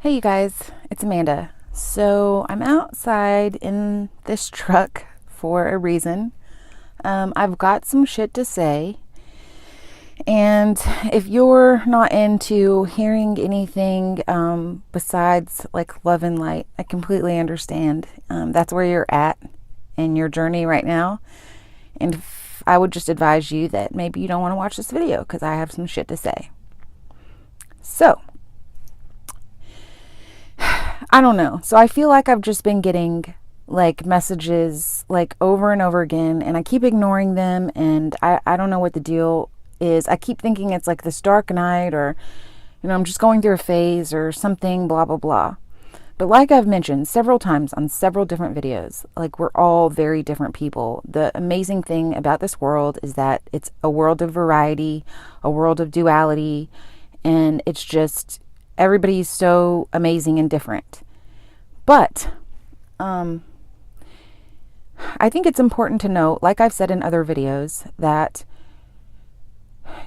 Hey you guys, it's Amanda. So I'm outside in this truck for a reason. I've got some shit to say, and if you're not into hearing anything besides like love and light, I completely understand. That's where you're at in your journey right now, and I would just advise you that maybe you don't want to watch this video because I have some shit to say. So I don't know. So I feel like I've just been getting like messages like over and over again, and I keep ignoring them, and I don't know what the deal is. I keep thinking it's like this dark night, or I'm just going through a phase or something, blah blah blah. But like I've mentioned several times on several different videos, like we're all very different people. The amazing thing about this world is that it's a world of variety, a world of duality, and it's just everybody's so amazing and different. But I think it's important to note, like I've said in other videos, that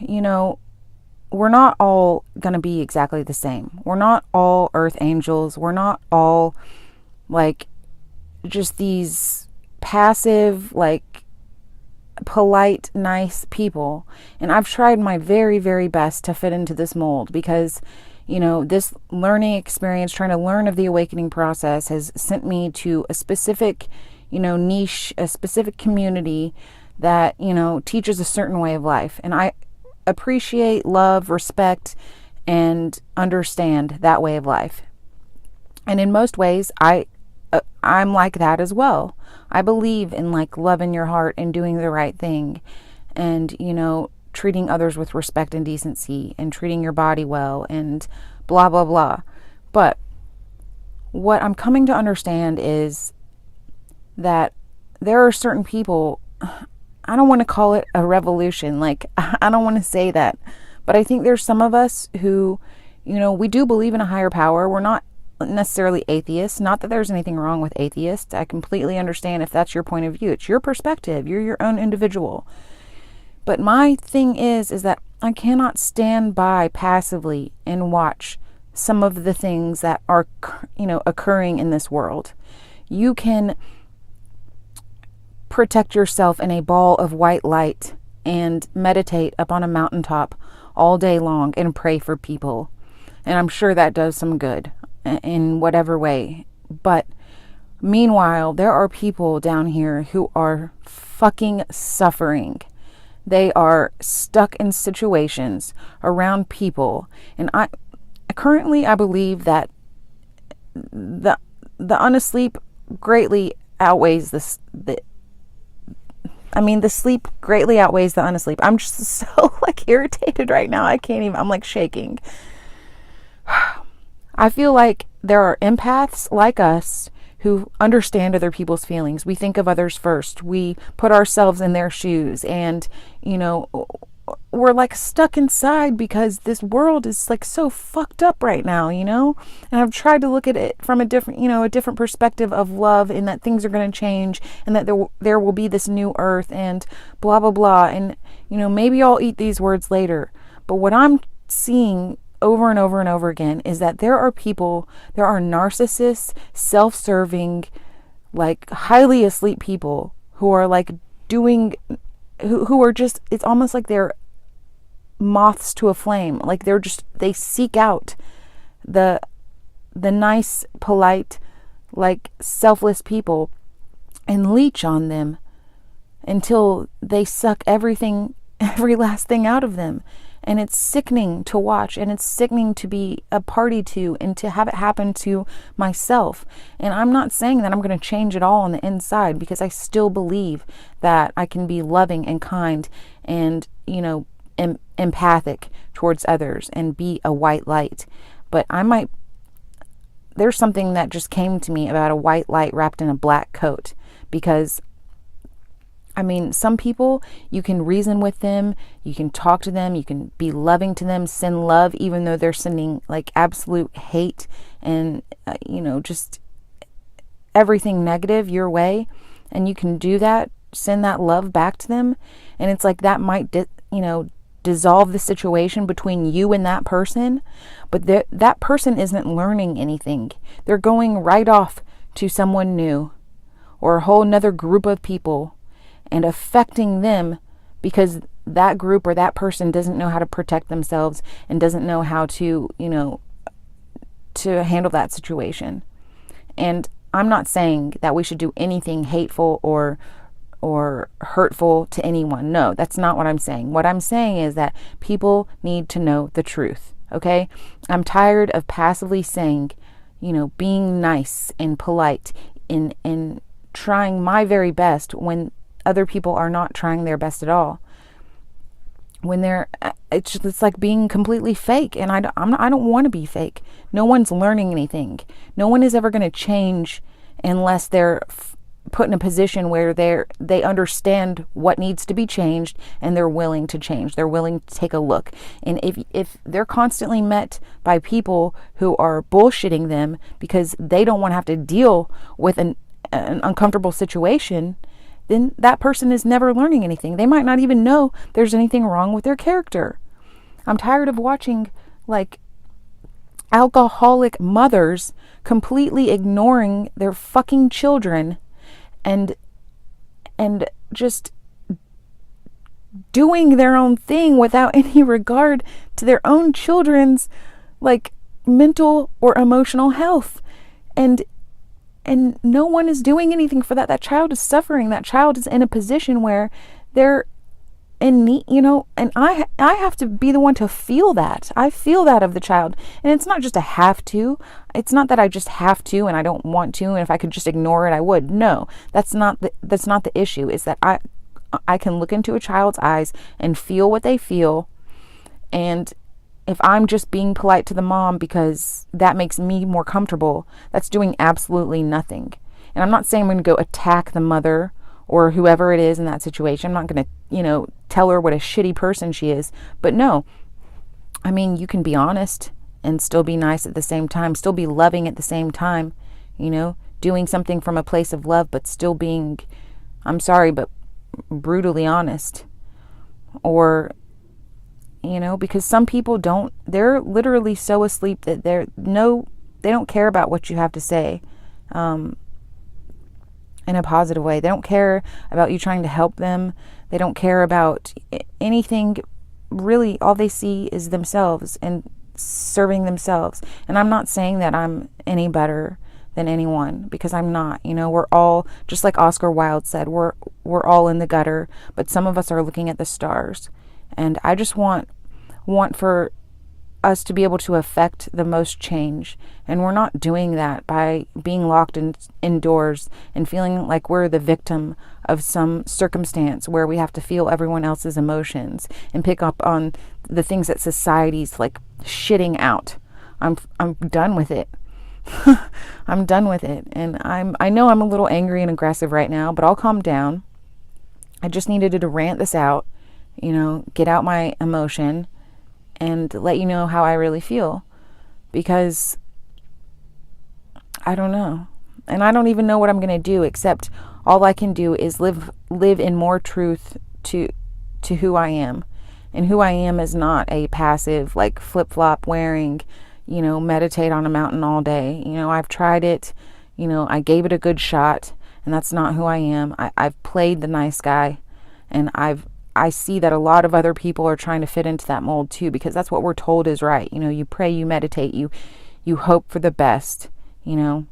we're not all going to be exactly the same. We're not all earth angels. We're not all like just these passive, like polite, nice people. And I've tried my very, very best to fit into this mold because this learning experience, trying to learn of the awakening process, has sent me to a specific, niche, a specific community that, teaches a certain way of life. And I appreciate, love, respect, and understand that way of life. And in most ways, I'm like that as well. I believe in like loving your heart and doing the right thing, and treating others with respect and decency, and treating your body well, and blah blah blah. But what I'm coming to understand is that there are certain people, I don't want to call it a revolution, like I don't want to say that, but I think there's some of us who, we do believe in a higher power. We're not necessarily atheists. Not that there's anything wrong with atheists. I completely understand if that's your point of view. It's your perspective. You're your own individual. But my thing is that I cannot stand by passively and watch some of the things that are, occurring in this world. You can protect yourself in a ball of white light and meditate up on a mountaintop all day long and pray for people. And I'm sure that does some good in whatever way. But meanwhile, there are people down here who are fucking suffering. They are stuck in situations around people. And I believe that the unasleep greatly outweighs the sleep greatly outweighs the unasleep. I'm just so like irritated right now. I'm like shaking. I feel like there are empaths like us who understand other people's feelings. We think of others first. We put ourselves in their shoes, and, we're like stuck inside because this world is like so fucked up right now, and I've tried to look at it from a different perspective of love, and that things are going to change, and that there will be this new earth, and blah, blah, blah. And, maybe I'll eat these words later, but what I'm seeing over and over and over again is that there are narcissists, self-serving, like highly asleep people who are like who are just, it's almost like they're moths to a flame. Like they seek out the nice, polite, like selfless people and leech on them until they suck every last thing out of them. And it's sickening to watch, and it's sickening to be a party to, and to have it happen to myself. And I'm not saying that I'm going to change it all on the inside, because I still believe that I can be loving and kind and, empathic towards others and be a white light. But there's something that just came to me about a white light wrapped in a black coat, because some people, you can reason with them, you can talk to them, you can be loving to them, send love, even though they're sending like absolute hate and, just everything negative your way. And you can do that, send that love back to them. And it's like that might, dissolve the situation between you and that person, but that person isn't learning anything. They're going right off to someone new or a whole nother group of people and affecting them because that group or that person doesn't know how to protect themselves and doesn't know how to, to handle that situation. And I'm not saying that we should do anything hateful or hurtful to anyone. No, that's not what I'm saying. What I'm saying is that people need to know the truth. Okay? I'm tired of passively saying, being nice and polite and trying my very best when other people are not trying their best at all. When it's like being completely fake, and I don't want to be fake. No one's learning anything. No one is ever going to change unless they're put in a position where they understand what needs to be changed and they're willing to change. They're willing to take a look. And if they're constantly met by people who are bullshitting them because they don't want to have to deal with an uncomfortable situation, then that person is never learning anything. They might not even know there's anything wrong with their character. I'm tired of watching alcoholic mothers completely ignoring their fucking children and just doing their own thing without any regard to their own children's mental or emotional health. And no one is doing anything for that. That child is suffering. That child is in a position where they're in need, and I have to be the one to feel that. I feel that of the child. And it's not just a have to. It's not that I just have to and I don't want to, and if I could just ignore it, I would. No, that's not the issue. Is that I can look into a child's eyes and feel what they feel. And if I'm just being polite to the mom because that makes me more comfortable, that's doing absolutely nothing. And I'm not saying I'm going to go attack the mother or whoever it is in that situation. I'm not going to, tell her what a shitty person she is. But no, I mean, you can be honest and still be nice at the same time, still be loving at the same time, doing something from a place of love, but still being, I'm sorry, but brutally honest. Or, because some people they're literally so asleep that they don't care about what you have to say. In a positive way. They don't care about you trying to help them. They don't care about anything. Really, all they see is themselves and serving themselves. And I'm not saying that I'm any better than anyone, because I'm not. We're all, just like Oscar Wilde said, we're all in the gutter, but some of us are looking at the stars. And I just want for us to be able to affect the most change. And we're not doing that by being locked indoors and feeling like we're the victim of some circumstance where we have to feel everyone else's emotions and pick up on the things that society's shitting out. I'm done with it. I'm done with it. And I know I'm a little angry and aggressive right now, but I'll calm down. I just needed to rant this out, get out my emotion and let you know how I really feel, because I don't know. And I don't even know what I'm going to do, except all I can do is live in more truth to who I am. And who I am is not a passive, flip-flop wearing, meditate on a mountain all day. I've tried it, I gave it a good shot, and that's not who I am. I've played the nice guy, and I see that a lot of other people are trying to fit into that mold too, because that's what we're told is right. You pray, you meditate, you hope for the best, and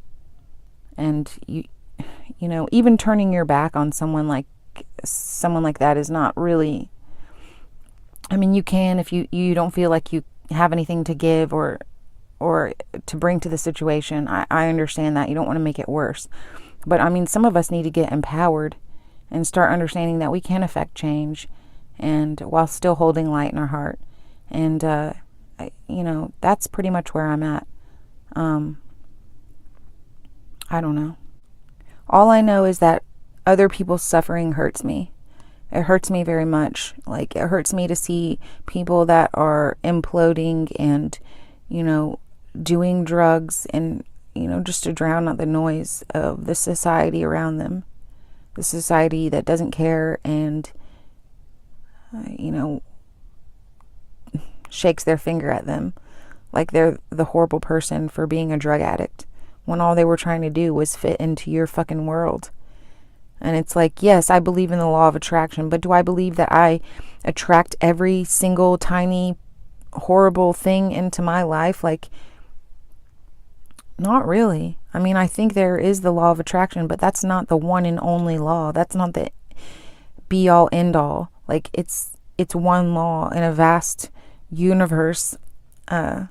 you even turning your back on someone like that is not really, I mean, you can if you don't feel like you have anything to give or to bring to the situation. I understand that. You don't want to make it worse. But I mean, some of us need to get empowered and start understanding that we can affect change, and while still holding light in our heart. And that's pretty much where I'm at. I don't know. All I know is that other people's suffering hurts me. It hurts me very much. It hurts me to see people that are imploding and, doing drugs and, just to drown out the noise of the society around them. The society that doesn't care and, shakes their finger at them like they're the horrible person for being a drug addict, when all they were trying to do was fit into your fucking world. And it's like, yes, I believe in the law of attraction, but do I believe that I attract every single tiny horrible thing into my life? Like, not really. I mean, I think there is the law of attraction, but that's not the one and only law. That's not the be all end all. Like, it's one law in a vast universe, a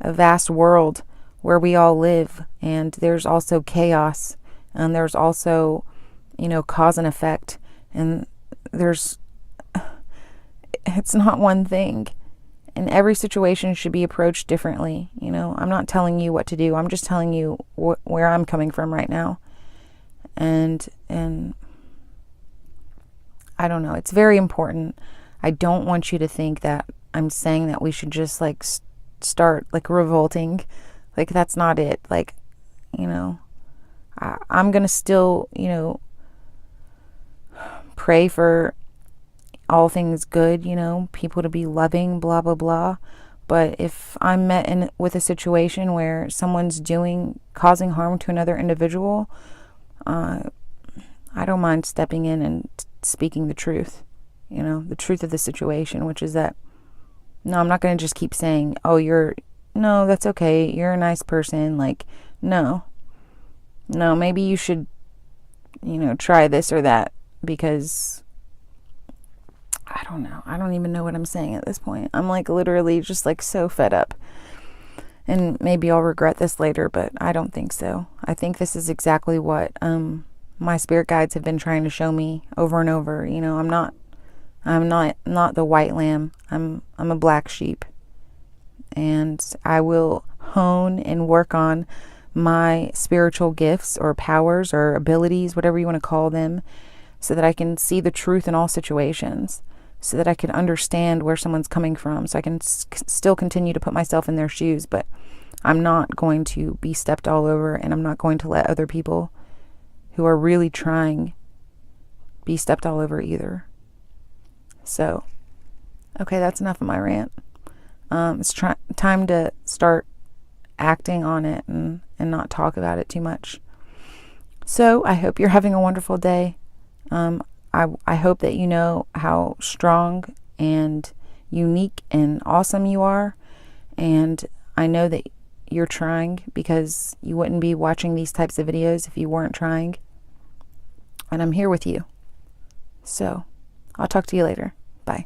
vast world where we all live. And there's also chaos, and there's also, cause and effect. And it's not one thing. And every situation should be approached differently. I'm not telling you what to do. I'm just telling you where I'm coming from right now. And I don't know. It's very important. I don't want you to think that I'm saying that we should just like start like revolting. Like, that's not it. Like, I'm going to still, pray for all things good, people to be loving, blah, blah, blah. But if I'm met with a situation where someone's causing harm to another individual, I don't mind stepping in and speaking the truth, the truth of the situation, which is that, no, I'm not going to just keep saying, oh, no, that's okay, you're a nice person. Like, no, maybe you should, try this or that, because I don't know. I don't even know what I'm saying at this point. I'm like literally just like so fed up. And maybe I'll regret this later, but I don't think so. I think this is exactly what my spirit guides have been trying to show me over and over. I'm not the white lamb. I'm a black sheep. And I will hone and work on my spiritual gifts or powers or abilities, whatever you want to call them, so that I can see the truth in all situations, so that I can understand where someone's coming from, so I can still continue to put myself in their shoes. But I'm not going to be stepped all over, and I'm not going to let other people who are really trying be stepped all over either. So, okay, that's enough of my rant. It's time to start acting on it and not talk about it too much. So I hope you're having a wonderful day. I hope that you know how strong and unique and awesome you are. And I know that you're trying, because you wouldn't be watching these types of videos if you weren't trying. And I'm here with you. So I'll talk to you later. Bye.